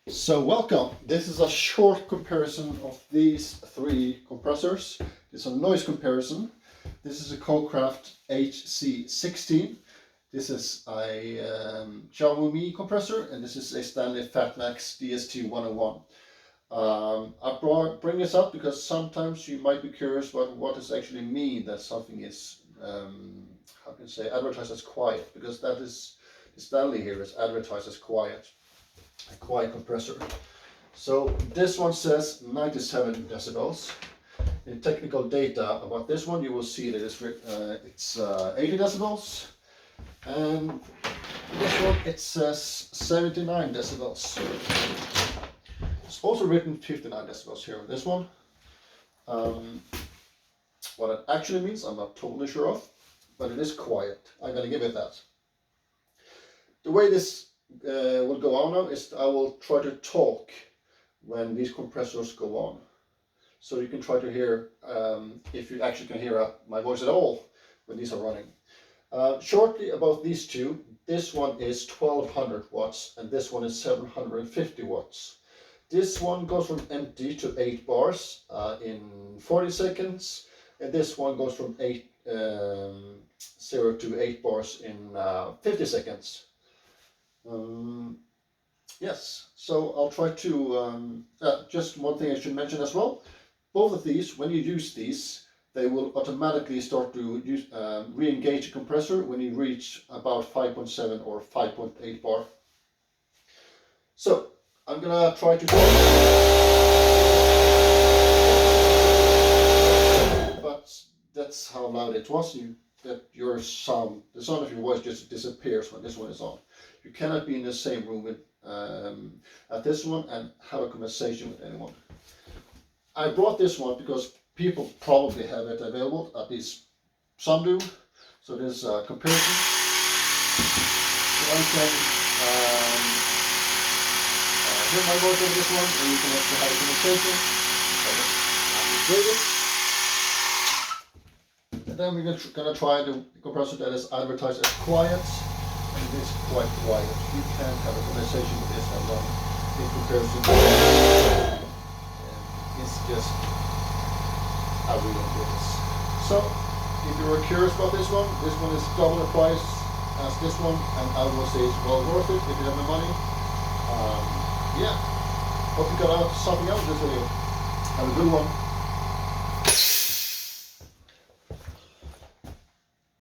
So welcome. This is a short comparison of these three compressors. It's a noise comparison. This is a Cocraft HC 16. This is a Xiaomi Mi compressor, and this is a Stanley FatMax DST 101. I bring this up because sometimes you might be curious about what does actually mean that something is, how can I say, advertised as quiet, because that is, the Stanley here is advertised as quiet. A quiet compressor. So this one says 97 decibels. In technical data about this one, you will see that it's 80 decibels, and this one it says 79 decibels. It's also written 59 decibels here on this one. What it actually means, I'm not totally sure of, but it is quiet. I'm gonna give it that. The way this will go on now is I will try to talk when these compressors go on, so you can try to hear if you actually can hear my voice at all when these are running. Shortly about these two, this one is 1200 watts and this one is 750 watts. This one goes from empty to 8 bars in 40 seconds, and this one goes from 0 to 8 bars in 50 seconds. Yes, so I'll try to, just one thing I should mention as well, both of these, when you use these, they will automatically start to use, re-engage the compressor when you reach about 5.7 or 5.8 bar. So, I'm gonna try to talk, but that's how loud it was. That your sound, the sound of your voice just disappears when this one is on. You cannot be in the same room with, at this one and have a conversation with anyone. I brought this one because people probably have it available, at least some do. So there's a comparison. So I can hear my voice over this one, and you can actually have a conversation. And then we're gonna try the compressor that is advertised as quiet. And it is quite quiet. You can have a conversation with this and in comparison to it's just how we don't do this. So if you were curious about this one is double the price as this one, and I will say it's well worth it if you have the money. Yeah. Hope you got out something out of this video. Have a good one.